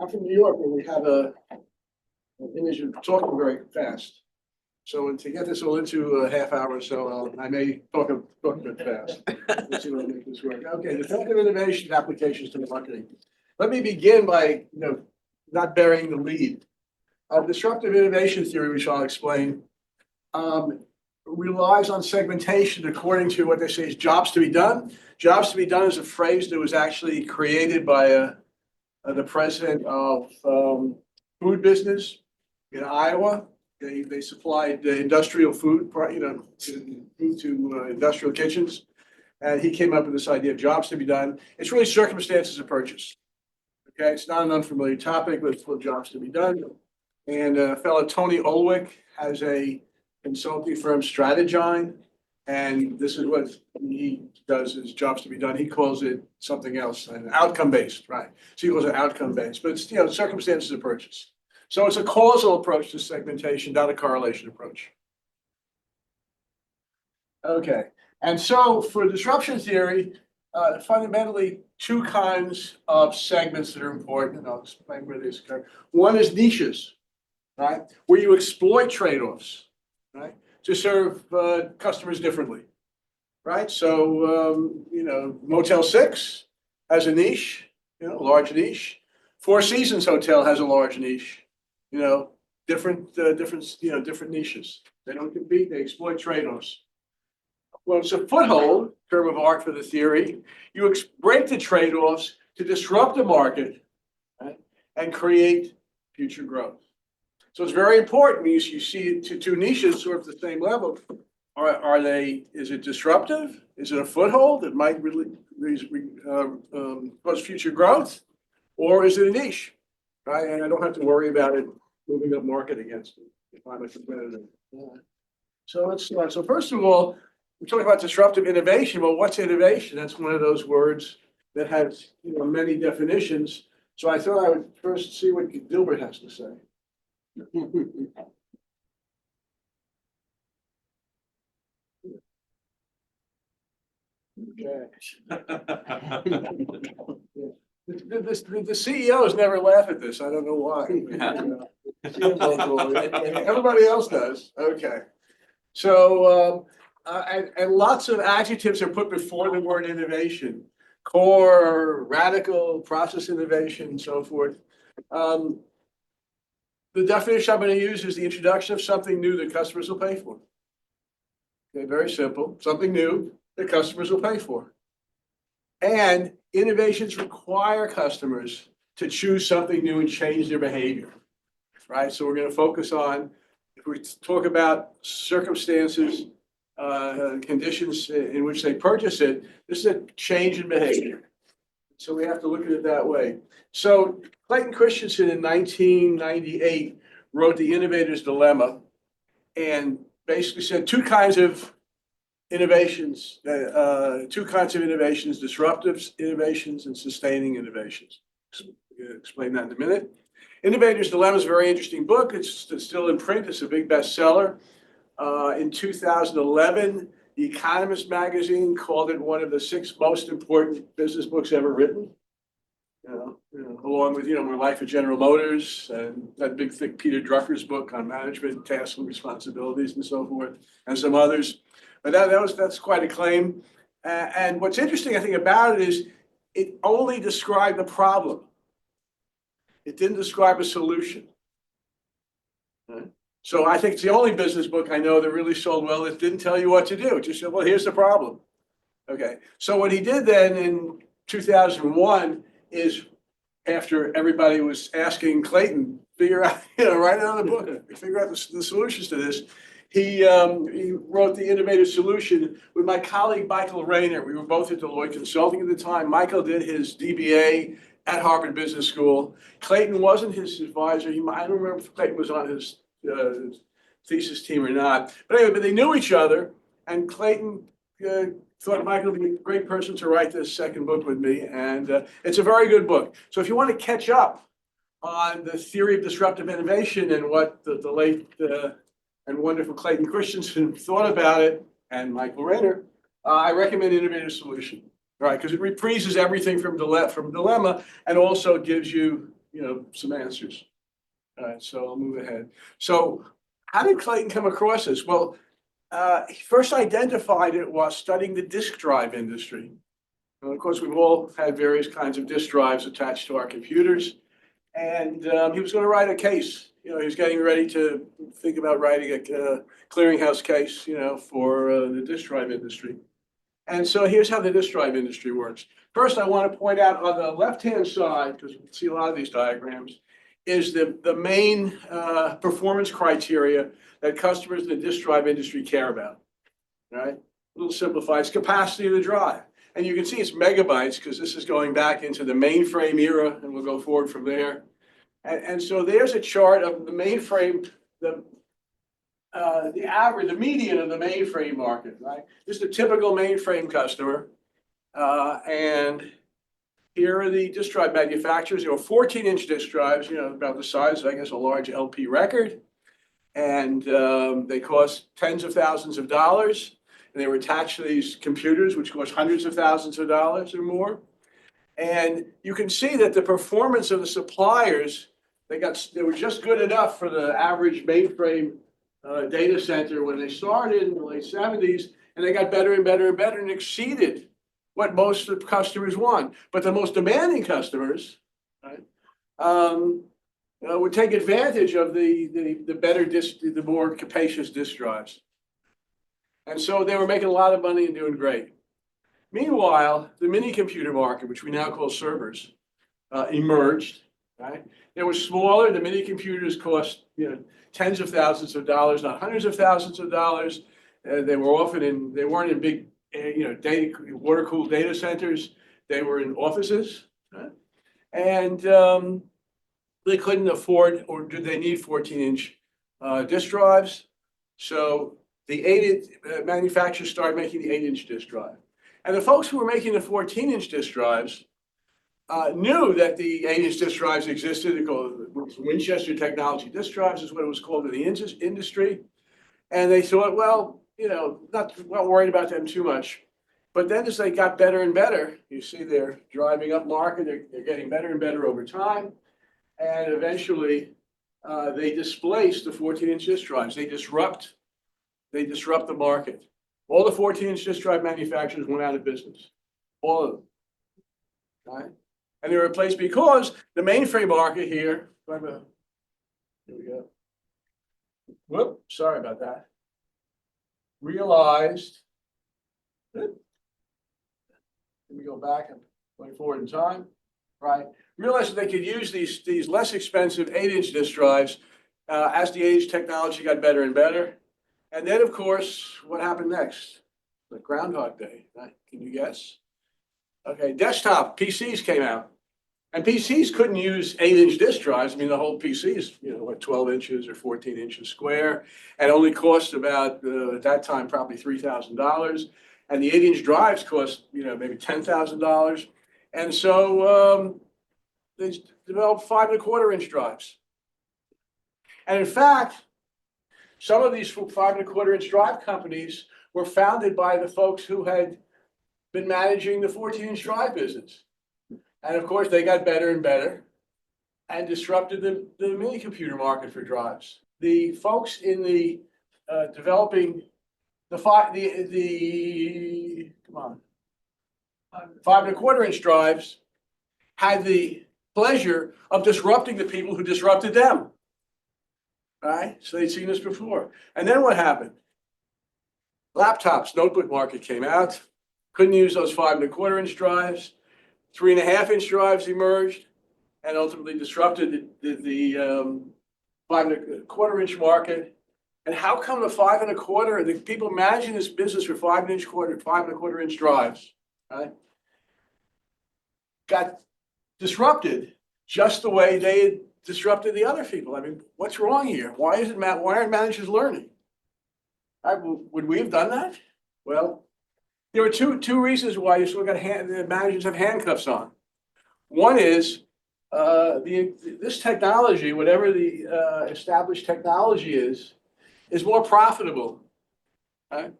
I'm from New York, where we have an image of talking very fast. So to get this all into a half hour or so, I may talk a bit fast. Let's see what I make this work. Okay, disruptive innovation applications to marketing. Let me begin by not burying the lead. Disruptive innovation theory, which I'll explain, relies on segmentation according to what they say is jobs to be done. Jobs to be done is a phrase that was actually created by the president of food business in Iowa. They supplied industrial food, food to industrial kitchens. And he came up with this idea of jobs to be done. It's really circumstances of purchase. Okay, it's not an unfamiliar topic, but it's full of jobs to be done. And fellow Tony Olwick has a consulting firm, Strategine, and this is what he does is jobs to be done. He calls it something else, an outcome-based, right? So he calls it outcome-based, but it's circumstances of purchase. So it's a causal approach to segmentation, not a correlation approach. Okay, and so for disruption theory, fundamentally two kinds of segments that are important, and I'll explain where these occur. One is niches, right? Where you exploit trade-offs, right? To serve customers differently, right? So, Motel 6 has a niche, large niche. Four Seasons Hotel has a large niche. Different niches. They don't compete, they exploit trade-offs. Well, it's a foothold, term of art for the theory. You break the trade-offs to disrupt the market, right, and create future growth. So it's very important when you see two niches sort of the same level. Is it disruptive? Is it a foothold that might really cause future growth? Or is it a niche, right? And I don't have to worry about it moving up market against it if I'm a competitor. So let's start. So first of all, we're talking about disruptive innovation. Well, what's innovation? That's one of those words that has many definitions. So I thought I would first see what Gilbert has to say. Okay. The CEOs never laugh at this. I don't know why. Everybody else does. Okay. So, and lots of adjectives are put before the word innovation: core, radical, process innovation, and so forth. The definition I'm going to use is the introduction of something new that customers will pay for. Okay, very simple. Something new that customers will pay for. And innovations require customers to choose something new and change their behavior, right? So we're going to focus on, if we talk about circumstances, conditions in which they purchase it, this is a change in behavior. So we have to look at it that way. So Clayton Christensen in 1998 wrote The Innovator's Dilemma and basically said two kinds of innovations, disruptive innovations and sustaining innovations. I'll explain that in a minute. Innovator's Dilemma is a very interesting book. It's still in print. It's a big bestseller. In 2011, The Economist magazine called it one of the 6 most important business books ever written. Along with My Life at General Motors and that big thick Peter Drucker's book on management, tasks and responsibilities, and so forth, and some others. But that's quite a claim. And what's interesting, I think, about it is it only described the problem. It didn't describe a solution. Right? So I think it's the only business book I know that really sold well that didn't tell you what to do. It just said, well, here's the problem. Okay. So what he did then in 2001 is, after everybody was asking Clayton, figure out, write it on the book, figure out the solutions to this. He wrote The Innovative Solution with my colleague, Michael Rayner. We were both at Deloitte Consulting at the time. Michael did his DBA at Harvard Business School. Clayton wasn't his advisor. I don't remember if Clayton was on his thesis team or not. But anyway, they knew each other, and Clayton thought Michael would be a great person to write this second book with me, and it's a very good book. So if you want to catch up on the theory of disruptive innovation and what the late and wonderful Clayton Christensen thought about it, and Michael Rayner, I recommend Innovative Solution, right? Because it reprises everything from dilemma and also gives you some answers. All right, so I'll move ahead. So how did Clayton come across this? Well, he first identified it while studying the disk drive industry. And of course, we've all had various kinds of disk drives attached to our computers. And he was going to write a case. He was getting ready to think about writing a clearinghouse case, for the disk drive industry. And so here's how the disk drive industry works. First, I want to point out on the left-hand side, because you can see a lot of these diagrams, is the main performance criteria that customers in the disk drive industry care about. Right? A little simplified, it's capacity of the drive. And you can see it's megabytes because this is going back into the mainframe era, and we'll go forward from there. And so there's a chart of the mainframe, the average, the median of the mainframe market, right? This is a typical mainframe customer. And here are the disk drive manufacturers. 14-inch disk drives, about the size, I guess, a large LP record. And they cost tens of thousands of dollars. And they were attached to these computers, which cost hundreds of thousands of dollars or more. And you can see that the performance of the suppliers, they were just good enough for the average mainframe data center when they started in the late 70s, and they got better and better and better and exceeded what most of the customers want. But the most demanding customers, right, would take advantage of the more capacious disk drives. And so they were making a lot of money and doing great. Meanwhile, the mini computer market, which we now call servers, emerged. Right? They were smaller. The mini computers cost tens of thousands of dollars, not hundreds of thousands of dollars. They weren't in big water-cooled data centers. They were in offices, right? And they couldn't afford, or did they need 14-inch disk drives? So the manufacturers started making the 8-inch disk drive. And the folks who were making the 14-inch disk drives knew that the 8-inch disk drives existed. They called it Winchester Technology disk drives is what it was called in the industry. And they thought, well, not worried about them too much. But then as they got better and better, you see they're driving up market. They're getting better and better over time. And eventually, they displaced the 14-inch disk drives. They disrupt the market. All the 14-inch disk drive manufacturers went out of business. All of them. Right? And they were replaced because the mainframe market here, here we go. Whoop, sorry about that. Realized, let me go back and going forward in time, right? Realized that they could use these less expensive 8-inch disk drives as the 8-inch technology got better and better. And then, of course, what happened next? The Groundhog Day, right? Can you guess? Okay, desktop PCs came out. And PCs couldn't use 8-inch disk drives. I mean, the whole PC is, 12 inches or 14 inches square, and only cost about, at that time, probably $3,000. And the 8-inch drives cost, maybe $10,000. And so they developed 5.25-inch drives. And in fact, some of these 5.25-inch drive companies were founded by the folks who had been managing the 14-inch drive business. And of course, they got better and better and disrupted the mini computer market for drives. The folks in the developing the 5.25-inch drives had the pleasure of disrupting the people who disrupted them. Right? So they'd seen this before. And then what happened? Laptops, notebook market came out. Couldn't use those 5.25-inch drives. 3.5-inch drives emerged and ultimately disrupted the 5.25-inch market. And how come the 5.25, the people managing this business for 5.25-inch drives, right, got disrupted just the way they had disrupted the other people? I mean, what's wrong here? Why aren't managers learning? Would we have done that? Well, there were two reasons why you still got the managers have handcuffs on. One is this technology, whatever the established technology is more profitable, right,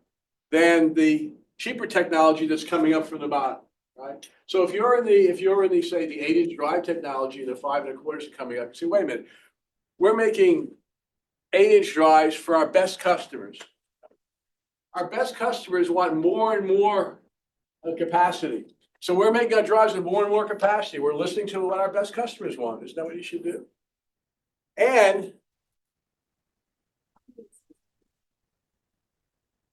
than the cheaper technology that's coming up from the bottom. right? So if you're in the say the 8-inch drive technology, the 5 1/4 are coming up. See, wait a minute, we're making 8-inch drives for our best customers. Our best customers want more and more capacity. So we're making our drives with more and more capacity. We're listening to what our best customers want. Isn't that what you should do? And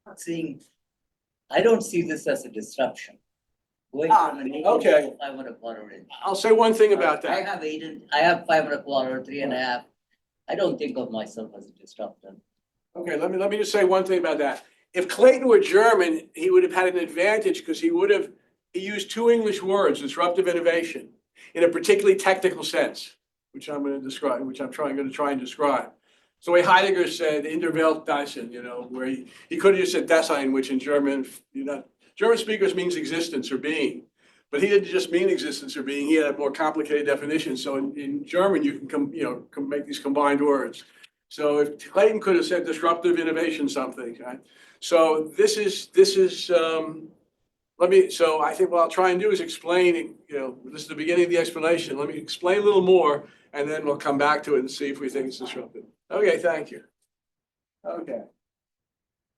I don't see this as a disruption. Going from an 8-inch okay. to 5 1/4 inch. I'll say one thing about I that. have 8-inch, I have 5 1/4, 3.5. I don't think of myself as a disruptor. Okay, let me just say one thing about that. If Clayton were German, he would have had an advantage because he used 2 English words, disruptive innovation, in a particularly technical sense, which I'm going to describe, which I'm going to try and describe. So the way Heidegger said, in der Welt Dasein, where he could have just said Dasein, which in German, German speakers means existence or being. But he didn't just mean existence or being, he had a more complicated definition. So in German, you can make these combined words. So if Clayton could have said disruptive innovation something, right? So this is so I think what I'll try and do is explain, this is the beginning of the explanation. Let me explain a little more, and then we'll come back to it and see if we think it's disruptive. Okay, thank you. Okay.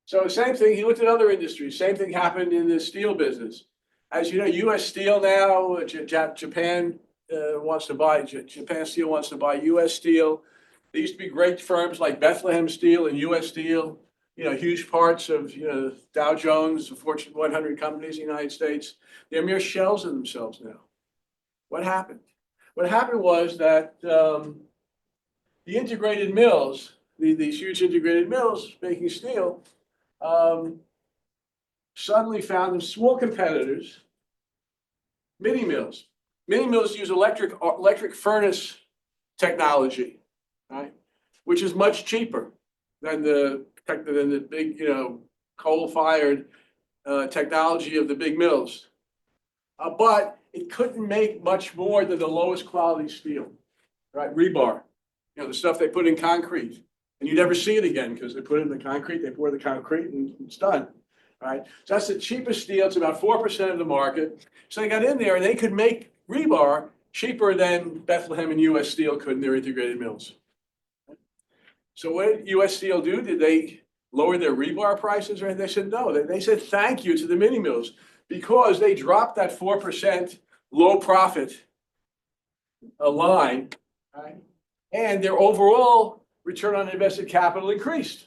So same thing, he looked at other industries. Same thing happened in the steel business. As you know, US Steel now, Japan wants to buy, Japan Steel wants to buy US Steel. There used to be great firms like Bethlehem Steel and US Steel, huge parts of, Dow Jones, the Fortune 100 companies in the United States. They're mere shells of themselves now. What happened? What happened was that the integrated mills, these huge integrated mills making steel, suddenly found them small competitors, mini mills. Mini mills use electric furnace technology, right? Which is much cheaper than the big, coal-fired technology of the big mills. But it couldn't make much more than the lowest quality steel, right? Rebar, the stuff they put in concrete. And you never see it again because they put it in the concrete, they pour the concrete, and it's done, right? So that's the cheapest steel. It's about 4% of the market. So they got in there and they could make rebar cheaper than Bethlehem and US Steel could in their integrated mills. So what did US Steel do? Did they lower their rebar prices or anything? They said no. They said thank you to the mini mills because they dropped that 4% low profit line, right? And their overall return on invested capital increased.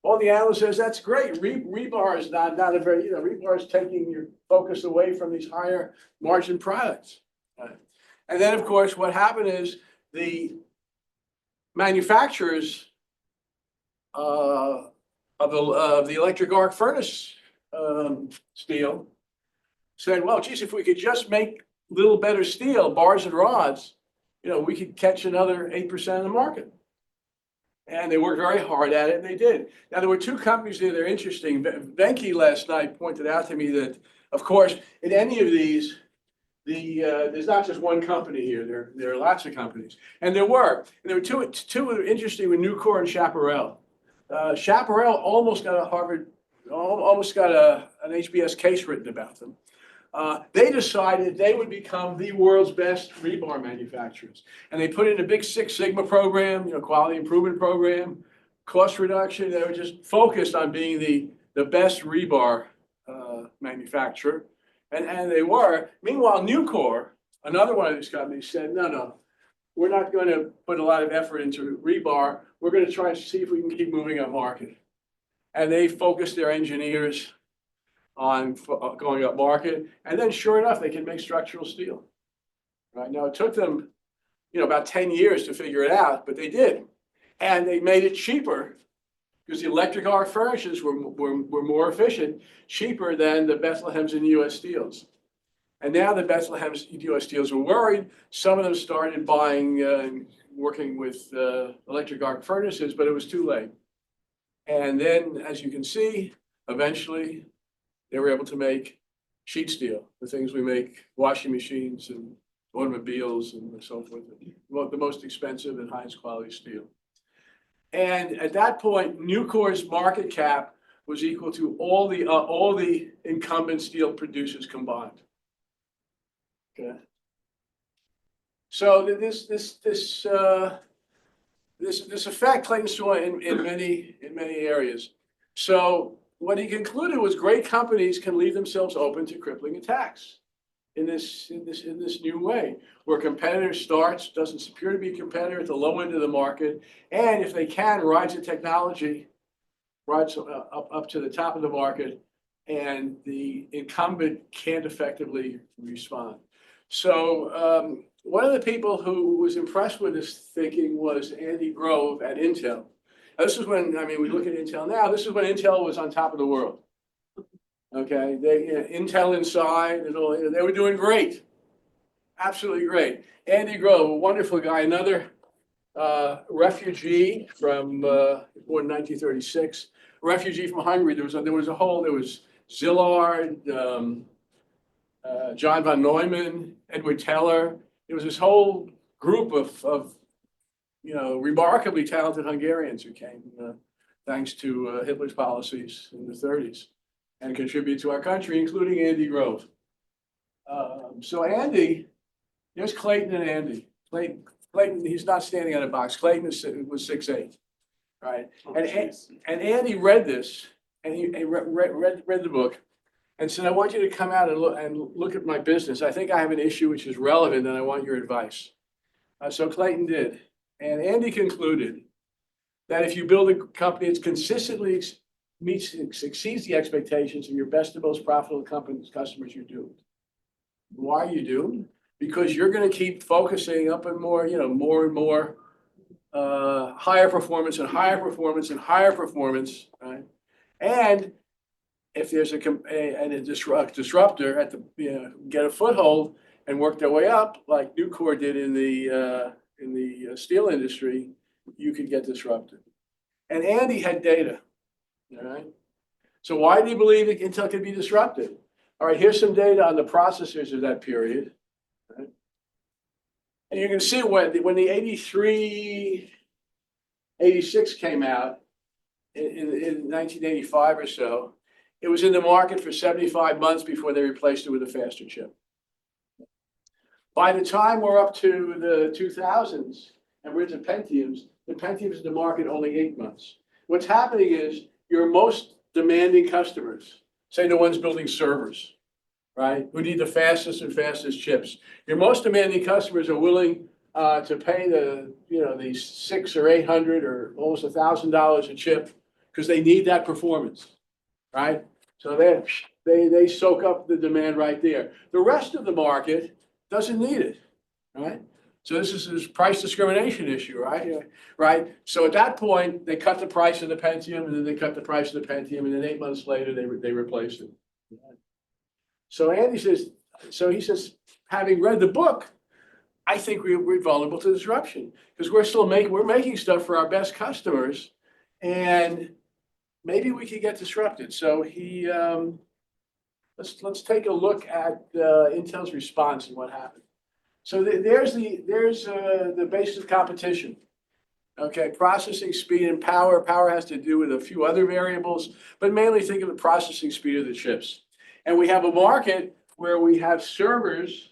All the analyst says that's great. Rebar is not a very, rebar is taking your focus away from these higher margin products. Right? And then, of course, what happened is the manufacturers of the electric arc furnace steel said, well, geez, if we could just make a little better steel, bars and rods, we could catch another 8% of the market. And they worked very hard at it, and they did. Now, there were 2 companies there that are interesting. Venki last night pointed out to me that, of course, in any of these, there's not just one company here. There are lots of companies. And there were two that were interesting with Nucor and Chaparral. Chaparral almost got an HBS case written about them. They decided they would become the world's best rebar manufacturers. And they put in a big 6 Sigma program, quality improvement program, cost reduction. They were just focused on being the best rebar manufacturer. And they were. Meanwhile, Nucor, another one of these companies, said, no, we're not going to put a lot of effort into rebar. We're going to try and see if we can keep moving up market. And they focused their engineers on going up market. And then sure enough, they can make structural steel. Right now, it took them, about 10 years to figure it out, but they did. And they made it cheaper because the electric arc furnaces were more efficient, cheaper than the Bethlehems and US Steels. And now the Bethlehems and US Steels were worried. Some of them started buying, working with electric arc furnaces, but it was too late. And then, as you can see, eventually, they were able to make sheet steel, the things we make, washing machines and automobiles and so forth, the most expensive and highest quality steel. And at that point, Nucor's market cap was equal to all the incumbent steel producers combined. Okay. So this effect Clayton saw in many areas. So what he concluded was great companies can leave themselves open to crippling attacks in this new way, where competitor doesn't appear to be a competitor at the low end of the market, and if they can, rides the technology, rides up to the top of the market, and the incumbent can't effectively respond. So one of the people who was impressed with this thinking was Andy Grove at Intel. Now, this is when, I mean, we look at Intel now, this is when Intel was on top of the world. Okay, Intel Inside, and all, they were doing great, absolutely great. Andy Grove, a wonderful guy, another refugee from born in 1936, refugee from Hungary. There was Szilard, John von Neumann, Edward Teller. There was this whole group of remarkably talented Hungarians who came thanks to Hitler's policies in the 30s and contributed to our country, including Andy Grove. So Andy, there's Clayton and Andy. Clayton, he's not standing on a box. Clayton was 6'8", right? And Andy read this, and he read the book, and said, "I want you to come out and look at my business. I think I have an issue which is relevant, and I want your advice." So Clayton did, and Andy concluded that if you build a company that consistently exceeds the expectations of your best and most profitable customers, you're doomed. Why are you doomed? Because you're going to keep focusing up and more, more and more higher performance and higher performance and higher performance, right? And if there's a disruptor at the, get a foothold and work their way up, like Nucor did in the steel industry, you could get disrupted. And Andy had data, all right? So why do you believe that Intel could be disrupted? All right, here's some data on the processors of that period. Right? And you can see when the 83, 86 came out in 1985 or so, it was in the market for 75 months before they replaced it with a faster chip. By the time we're up to the 2000s and we're into Pentiums, the Pentiums in the market only 8 months. What's happening is your most demanding customers, say the ones building servers, right, who need the fastest chips. Your most demanding customers are willing to pay the $600 or $800 or almost $1,000 a chip because they need that performance, right? So they soak up the demand right there. The rest of the market doesn't need it, right? So this is this price discrimination issue, right? Yeah. Right. So at that point, they cut the price of the Pentium, and then they cut the price of the Pentium, and then 8 months later, they replaced it. So Andy says, he says, having read the book, I think we're vulnerable to disruption because we're making stuff for our best customers, and maybe we could get disrupted. So he let's take a look at Intel's response and what happened. So there's the basis of competition. Okay, processing speed and power. Power has to do with a few other variables, but mainly think of the processing speed of the chips. And we have a market where we have servers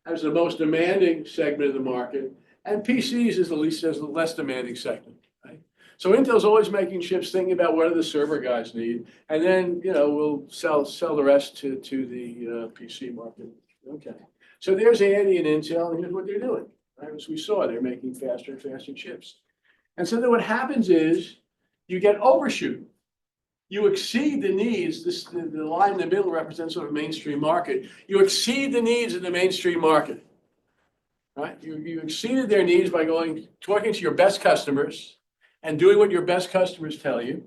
as the most demanding segment of the market, and PCs is the less demanding segment. Right? So Intel's always making chips, thinking about what do the server guys need, and then we'll sell the rest to the PC market. Okay. So there's Andy and Intel, and here's what they're doing. Right? As we saw, they're making faster and faster chips. And so then what happens is you get overshoot. You exceed the needs. The line in the middle represents sort of mainstream market. You exceed the needs of the mainstream market. Right? You exceeded their needs by talking to your best customers and doing what your best customers tell you.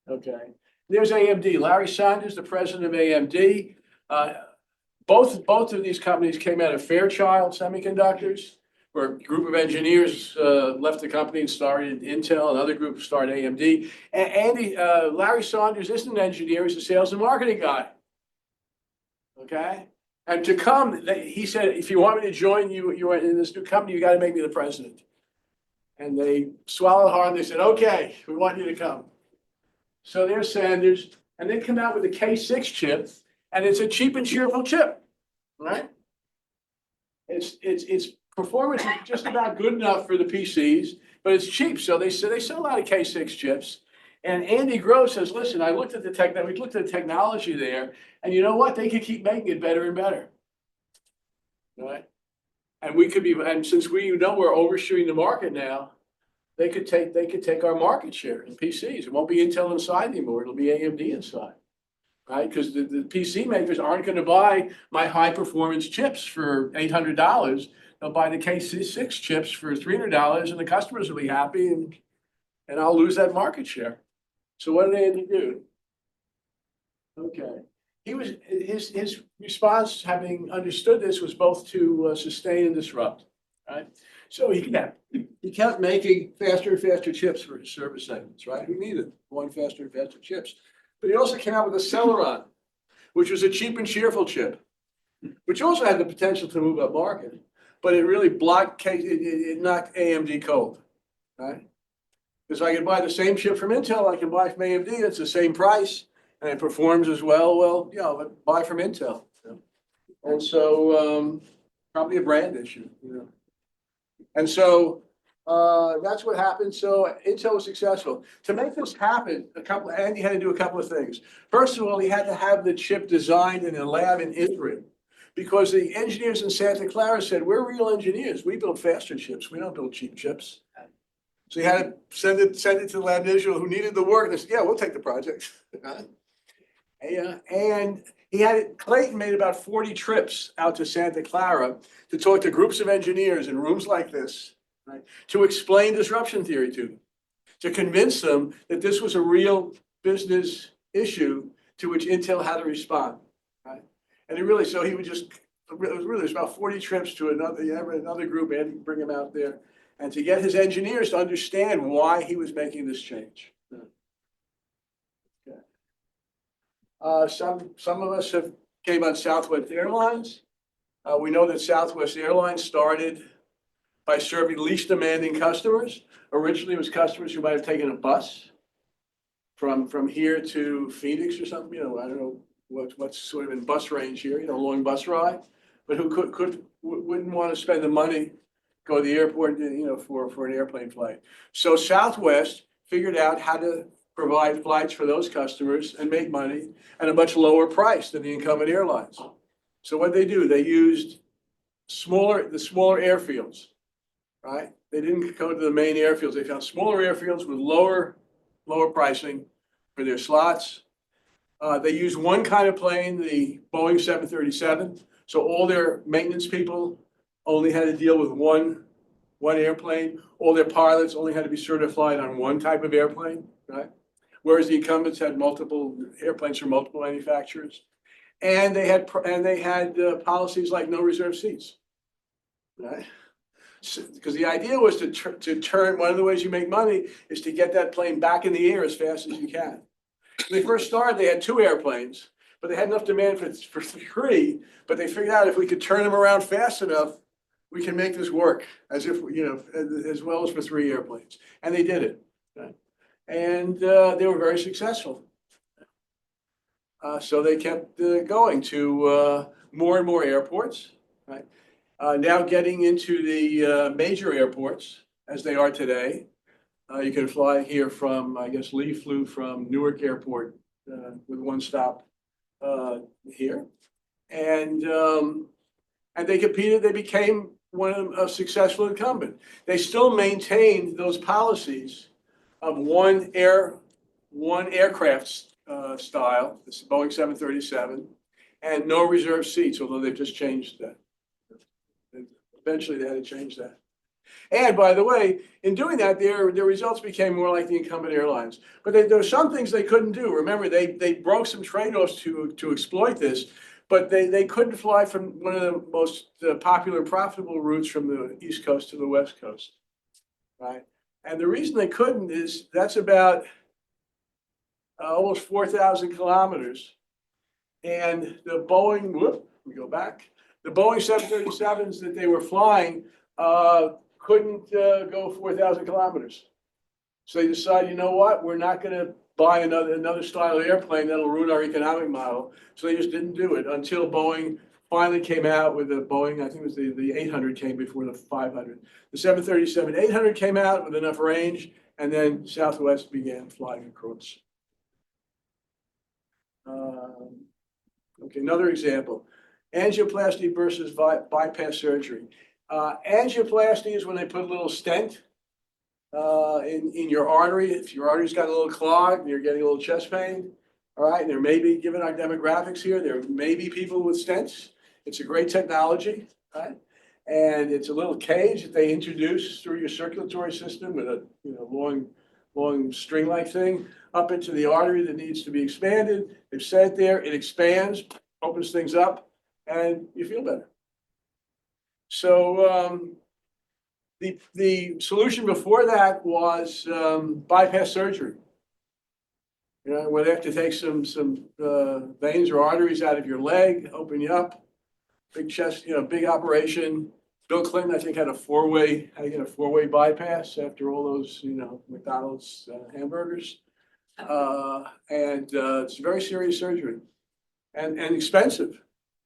Okay. There's AMD. Larry Saunders, the president of AMD. Both of these companies came out of Fairchild Semiconductors, where a group of engineers left the company and started Intel. Another group started AMD. And Larry Saunders isn't an engineer; he's a sales and marketing guy. Okay, and to come, he said, if you want me to join you in this new company, you got to make me the president. And they swallowed hard and they said, "Okay, we want you to come." So there's Sanders, and they come out with the K6 chip. And it's a cheap and cheerful chip, right? Its performance is just about good enough for the PCs, but it's cheap. So they sell a lot of K6 chips. And Andy Grove says, listen, we looked at the technology there, and you know what? They could keep making it better and better. Right? And since we're overshooting the market now, they could take our market share in PCs. It won't be Intel inside anymore. It'll be AMD inside. Right? Because the PC makers aren't going to buy my high performance chips for $800. They'll buy the K6 chips for $300, and the customers will be happy, and I'll lose that market share. So what did Andy do? Okay. His response, having understood this, was both to sustain and disrupt. Right? So he kept making faster and faster chips for his service segments. Right? He needed faster and faster chips. But he also came out with a Celeron, which was a cheap and cheerful chip, which also had the potential to move up market, but it really it knocked AMD cold, right? Because I can buy the same chip from Intel, I can buy from AMD, it's the same price, and it performs as well. Well, but buy from Intel. And so probably a brand issue, And so that's what happened. So Intel was successful. To make this happen, Andy had to do a couple of things. First of all, he had to have the chip designed in a lab in Israel, because the engineers in Santa Clara said, we're real engineers. We build faster chips. We don't build cheap chips. So he had to send it to the lab in Israel, who needed the work. They said, yeah, we'll take the project. And Clayton made about 40 trips out to Santa Clara to talk to groups of engineers in rooms like this, right, to explain disruption theory to them, to convince them that this was a real business issue to which Intel had to respond. Right? And it was about 40 trips to another group, and bring him out there, and to get his engineers to understand why he was making this change. Some of us came on Southwest Airlines. We know that Southwest Airlines started by serving least demanding customers. Originally, it was customers who might have taken a bus from here to Phoenix or something. I don't know what's sort of in bus range here. A long bus ride, but who wouldn't want to spend the money, go to the airport, for an airplane flight. So Southwest figured out how to provide flights for those customers and make money at a much lower price than the incumbent airlines. So what they do, they used the smaller airfields, right? They didn't go to the main airfields. They found smaller airfields with lower pricing for their slots. They used one kind of plane, the Boeing 737. So all their maintenance people only had to deal with one airplane. All their pilots only had to be certified on one type of airplane, right? Whereas the incumbents had multiple airplanes from multiple manufacturers, and they had policies like no reserve seats, right? Because the idea was to turn. One of the ways you make money is to get that plane back in the air as fast as you can. When they first started, they had 2 airplanes, but they had enough demand for 3. But they figured out if we could turn them around fast enough, we can make this work as well as for 3 airplanes, and they did it. Right? And they were very successful. So they kept going to more and more airports, right? Now getting into the major airports as they are today. You can fly here from, I guess Lee flew from Newark Airport with one stop here. And they competed, they became a successful incumbent. They still maintained those policies of one aircraft style, this Boeing 737, and no reserve seats, although they've just changed that. Eventually they had to change that. And by the way, in doing that, their results became more like the incumbent airlines. But there were some things they couldn't do. Remember, they broke some trade-offs to exploit this, but they couldn't fly from one of the most popular and profitable routes from the East Coast to the West Coast, right? And the reason they couldn't is that's about almost 4,000 kilometers. And the Boeing, we go back, the Boeing 737s that they were flying couldn't go 4,000 kilometers. So they decided, you know what, we're not going to buy another style of airplane that'll ruin our economic model. So they just didn't do it until Boeing finally came out with the Boeing, I think it was the 800 came before the 500. The 737-800 came out with enough range, and then Southwest began flying across. Okay, another example. Angioplasty versus bypass surgery. Angioplasty is when they put a little stent in your artery. If your artery's got a little clog and you're getting a little chest pain, all right, and there may be, given our demographics here, there may be people with stents. It's a great technology, right? And it's a little cage that they introduce through your circulatory system with a long string-like thing up into the artery that needs to be expanded. They've set it there, it expands, opens things up, and you feel better. So the solution before that was bypass surgery. You know, where they have to take some veins or arteries out of your leg, open you up, big chest, big operation. Bill Clinton, I think, had a four-way bypass after all those, McDonald's hamburgers. And it's very serious surgery and expensive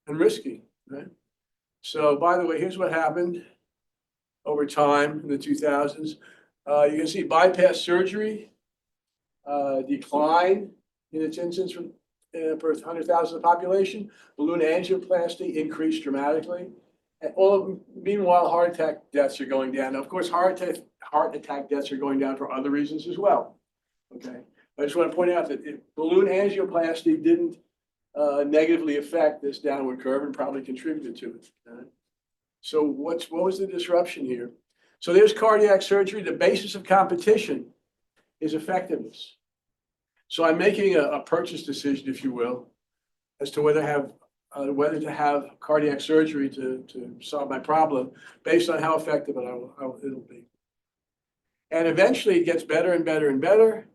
and risky, right? So, by the way, here's what happened over time in the 2000s. You can see bypass surgery decline in its incidence per 100,000 of the population. Balloon angioplasty increased dramatically. And meanwhile, heart attack deaths are going down. Now, of course, heart attack deaths are going down for other reasons as well. Okay, I just want to point out that balloon angioplasty didn't negatively affect this downward curve and probably contributed to it. So what was the disruption here? So there's cardiac surgery. The basis of competition is effectiveness. So I'm making a purchase decision, if you will, as to whether to have cardiac surgery to solve my problem based on how effective it'll be. And eventually it gets better and better and better,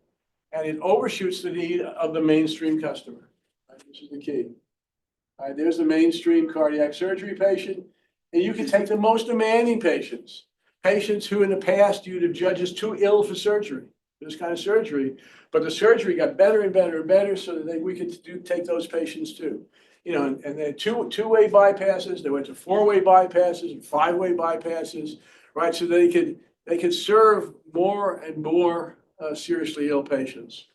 and it overshoots the need of the mainstream customer. Right? This is the key. All right, there's the mainstream cardiac surgery patient, and you can take the most demanding patients who in the past you'd have judged as too ill for surgery, this kind of surgery, but the surgery got better and better and better so that we could take those patients too. And then two-way bypasses, they went to four-way bypasses and five-way bypasses, right? So they could serve more and more seriously ill patients.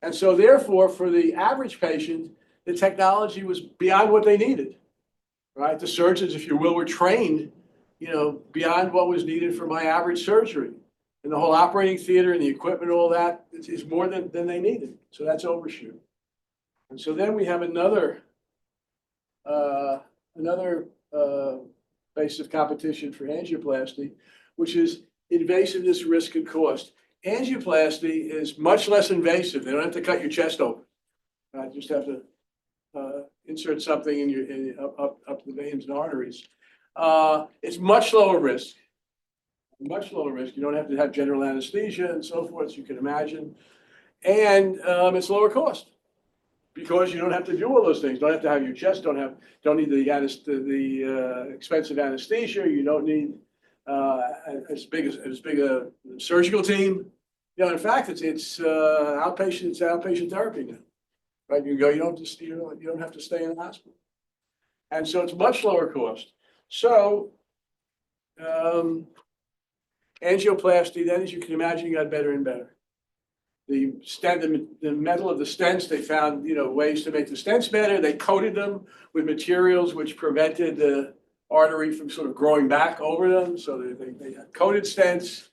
And so therefore, for the average patient, the technology was beyond what they needed, right? The surgeons, if you will, were trained, beyond what was needed for my average surgery. And the whole operating theater and the equipment, all that is more than they needed. So that's overshoot. And so then we have another basis of competition for angioplasty, which is invasiveness, risk, and cost. Angioplasty is much less invasive. They don't have to cut your chest open. You just have to insert something in up the veins and arteries. It's much lower risk. Much lower risk. You don't have to have general anesthesia and so forth, as you can imagine. And it's lower cost because you don't have to do all those things. Don't have to have your chest. Don't need the expensive anesthesia. You don't need as big a surgical team. In fact, it's outpatient therapy now. Right? You can go. You don't have to stay in the hospital. And so it's much lower cost. So angioplasty, then, as you can imagine, got better and better. The metal of the stents, they found ways to make the stents better. They coated them with materials which prevented the artery from sort of growing back over them. So they had coated stents.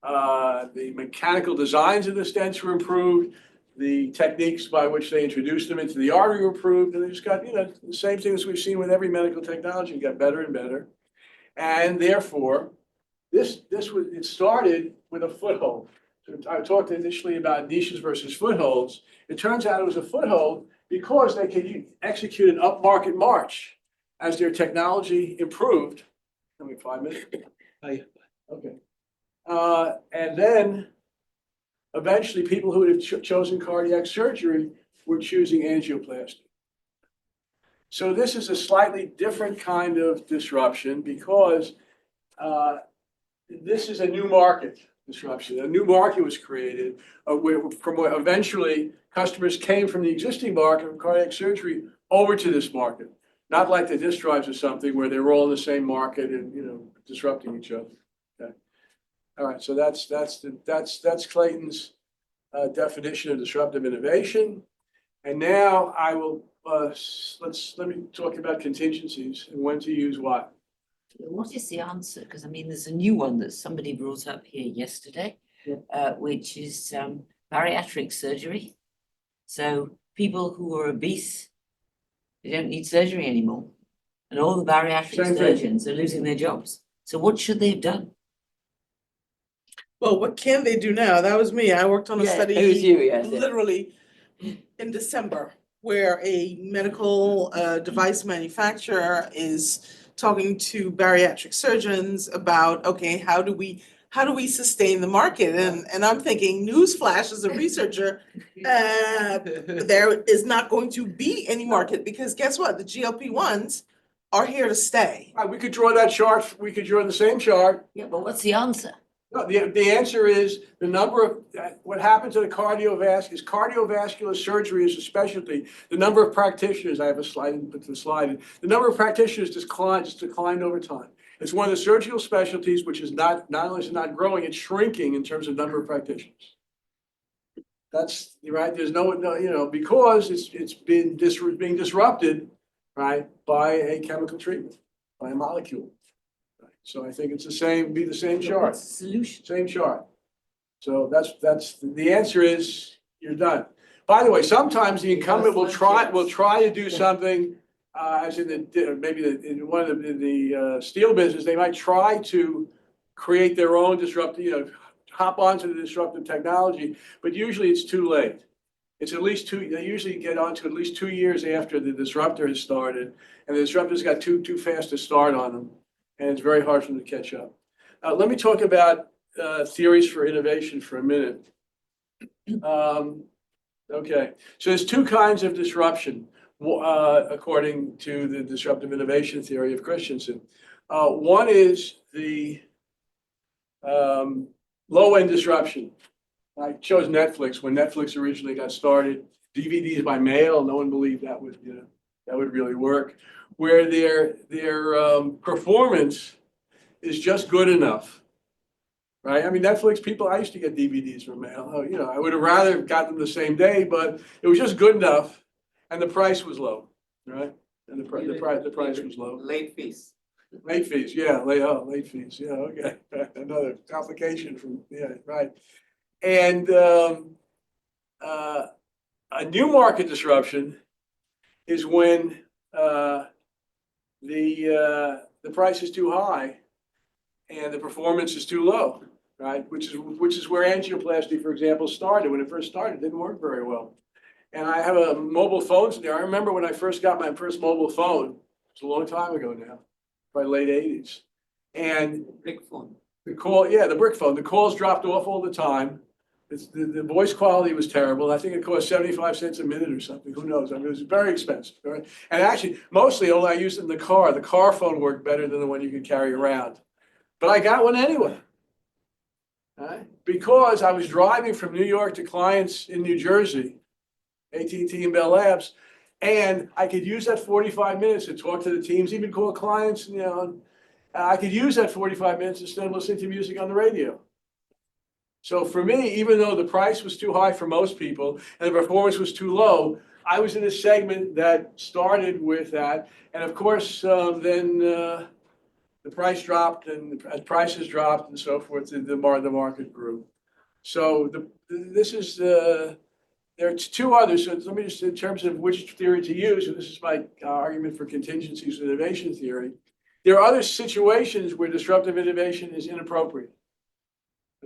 The mechanical designs of the stents were improved. The techniques by which they introduced them into the artery were improved. And they just got the same thing as we've seen with every medical technology, got better and better. And therefore, it started with a foothold. So I talked initially about niches versus footholds. It turns out it was a foothold because they could execute an upmarket march as their technology improved. Give me 5 minutes. Okay. And then eventually people who would have chosen cardiac surgery were choosing angioplasty. So this is a slightly different kind of disruption because this is a new market disruption. A new market was created from where eventually customers came from the existing market of cardiac surgery over to this market. Not like the disk drives or something where they're all in the same market and, disrupting each other. Okay. All right, so that's Clayton's definition of disruptive innovation. And now I will, let me talk about contingencies and when to use what. What is the answer? Because I mean, there's a new one that somebody brought up here yesterday, which is bariatric surgery. So people who are obese, they don't need surgery anymore. And all the bariatric Same thing. surgeons are losing their jobs. So what should they have done? Well, what can they do now? That was me. I worked on a Yeah, study it was you, yes. literally in December where a medical device manufacturer is talking to bariatric surgeons about, okay, how do we sustain the market? And I'm thinking, newsflash as a researcher, there is not going to be any market because guess what? The GLP-1s are here to stay. We could draw that chart, we could draw the same chart. Yeah, but what's the answer? No, the answer is the number of, what happens to the cardiovascular surgery is a specialty. The number of practitioners, I have a slide, put the slide in, the number of practitioners just declined over time. It's one of the surgical specialties which is not only is it not growing, it's shrinking in terms of number of practitioners. That's right, there's no, because it's being disrupted, right, by a chemical treatment, by a molecule. So I think it's be the same chart, What's the solution? same chart. So that's, the answer is, you're done. By the way, sometimes the incumbent will try to do something, as in in one of the steel business, they might try to create their own disruptive, hop onto the disruptive technology, but usually it's too late. It's at least they usually get onto at least 2 years after the disruptor has started, and the disruptor's got too fast to start on them. And it's very hard for them to catch up. Let me talk about theories for innovation for a minute. Okay, so there's two kinds of disruption, according to the disruptive innovation theory of Christensen. One is the low-end disruption. I chose Netflix. When Netflix originally got started, DVDs by mail, no one believed that would really work. Where their performance is just good enough, right? I mean, Netflix people, I used to get DVDs from mail. I would have rather got them the same day, but it was just good enough, and the price was low, right? And the price was low. Late fees. Late fees, yeah, late fees, yeah, okay. Another complication right. And a new market disruption is when the price is too high and the performance is too low, right? Which is where angioplasty, for example, started. When it first started, it didn't work very well. And I have a mobile phones there. I remember when I first got my first mobile phone, it's a long time ago now, probably late 80s. And Big phone. the brick phone, the calls dropped off all the time. The voice quality was terrible. I think it cost 75 cents a minute or something. Who knows? I mean, it was very expensive. Right? And actually, mostly all I used it in the car. The car phone worked better than the one you could carry around. But I got one anyway. Right? Because I was driving from New York to clients in New Jersey, AT&T and Bell Labs, and I could use that 45 minutes to talk to the teams, even call clients. I could use that 45 minutes instead of listening to music on the radio. So for me, even though the price was too high for most people and the performance was too low, I was in a segment that started with that. And of course, then the price dropped, and as prices dropped and so forth, the market grew. So there are two others. So let me just, in terms of which theory to use, and this is my argument for contingencies in innovation theory, there are other situations where disruptive innovation is inappropriate.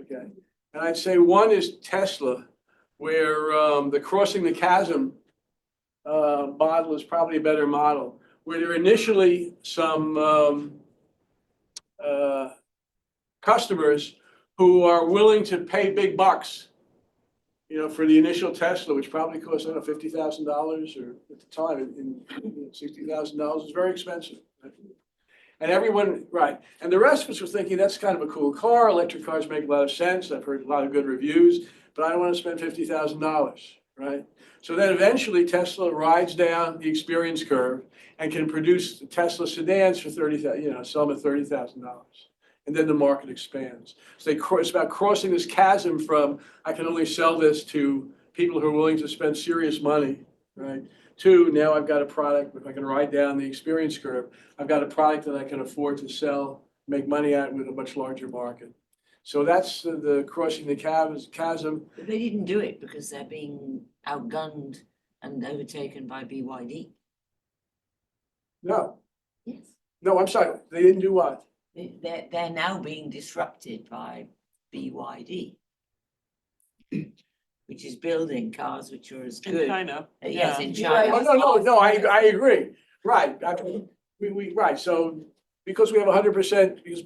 Okay. And I'd say one is Tesla, where the crossing the chasm model is probably a better model, where there are initially some customers who are willing to pay big bucks, for the initial Tesla, which probably cost, I don't know, $50,000, or at the time, $60,000 was very expensive. Right? And everyone, right. And the rest of us were thinking, that's kind of a cool car. Electric cars make a lot of sense. I've heard a lot of good reviews, but I don't want to spend $50,000, right? So then eventually Tesla rides down the experience curve and can produce Tesla sedans for sell them at $30,000. And then the market expands. So it's about crossing this chasm from, I can only sell this to people who are willing to spend serious money, right? To now I've got a product, if I can ride down the experience curve, I've got a product that I can afford to sell, make money at with a much larger market. So that's the crossing the chasm. But they didn't do it because they're being outgunned and overtaken by BYD. No, Yes. no, I'm sorry, they didn't do what? They're now being disrupted by BYD, which is building cars which are as In good. China. Yes, yeah. in Oh, China. no, I agree. Right, right, so because we have 100%, because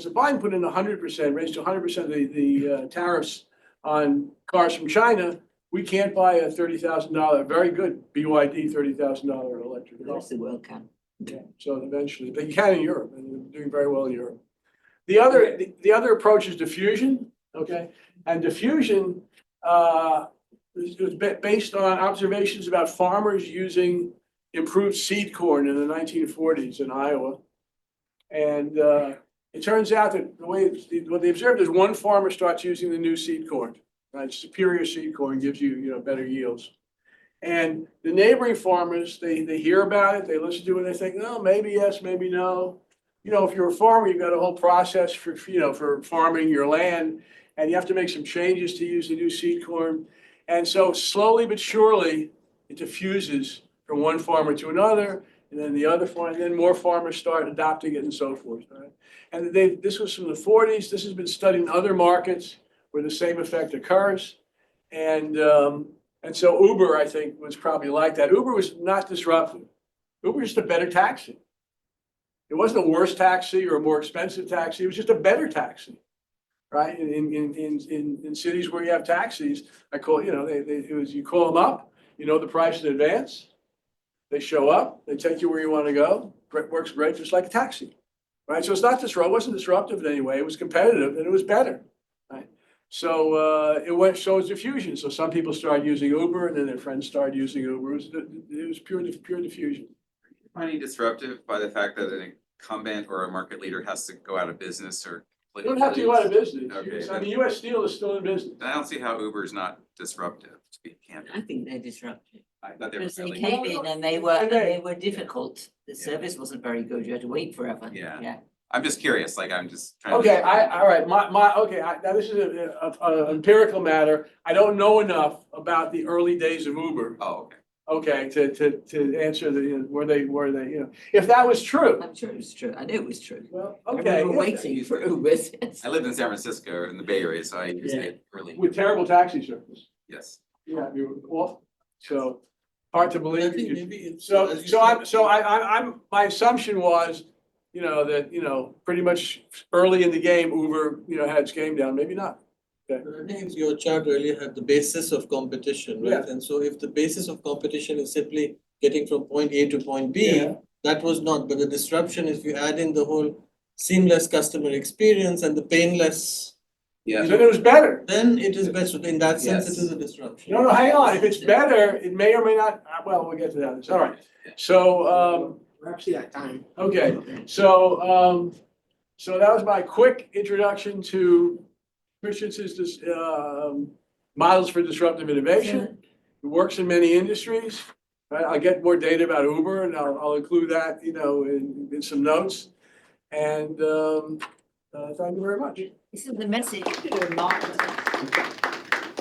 Biden put in 100%, raised to 100% the tariffs on cars from China, we can't buy a $30,000, very good BYD $30,000 electric The car. rest of the world can. Yeah, so eventually, but you can in Europe, and they're doing very well in Europe. The other approach is diffusion, okay? And diffusion is based on observations about farmers using improved seed corn in the 1940s in Iowa. And it turns out that what they observed is one farmer starts using the new seed corn, right? Superior seed corn gives you better yields. And the neighboring farmers, they hear about it, they listen to it, and they think, no, maybe yes, maybe no. If you're a farmer, you've got a whole process for farming your land, and you have to make some changes to use the new seed corn. And so slowly but surely, it diffuses from one farmer to another, and then the other farmer, and then more farmers start adopting it and so forth, right? And this was from the 40s. This has been studied in other markets where the same effect occurs. And so Uber, I think, was probably like that. Uber was not disruptive. Uber was just a better taxi. It wasn't a worse taxi or a more expensive taxi. It was just a better taxi, right? In cities where you have taxis, you call them up, you know the price in advance. They show up, they take you where you want to go. It works great, just like a taxi, right? So it's not disruptive. It wasn't disruptive in any way. It was competitive and it was better, right? So it was diffusion. So some people started using Uber, and then their friends started using Uber. It was pure diffusion. Finding disruptive by the fact that an incumbent or a market leader has to go out of business or. You don't have to go out of business. Okay, I mean, US Steel is still in business. I don't see how Uber is not disruptive, to be candid. I think they're disruptive. I thought they were Because they fairly. came in and they were difficult. The service wasn't very good. You had to wait forever. Yeah. I'm just curious, I'm just trying. Okay, all right, now this is an empirical matter. I don't know enough about the early days of Uber, Oh, okay. okay, to answer were they, if that was true. I'm sure it was true. I knew it was true. Well, I okay. remember waiting for Ubers. I lived in San Francisco in the Bay Area, so I used it early. With terrible taxi service. Yes. Yeah, you were awful. So hard to I believe. think maybe it's. My assumption was, that, pretty much early in the game, Uber, had its game down, maybe not. I think your chart earlier had the basis of competition, right? Yeah. And so if the basis of competition is simply getting from point A to point B, Yeah. that was not, but the disruption, if you add in the whole seamless customer experience and the painless, Yeah. Then it was better. then it is better. In that sense, it Yes. is a disruption. No, hang on, if it's better, it may or may not, well, we'll get to that, all right. So, We're actually at time. okay, so that was my quick introduction to Christensen's models for disruptive innovation. It works in many industries. Right? I'll get more data about Uber, and I'll include that, in some notes. And thank you very much. This is the message to marketers.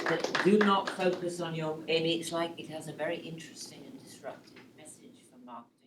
That do not focus on your, and it's like it has a very interesting and disruptive message for marketers.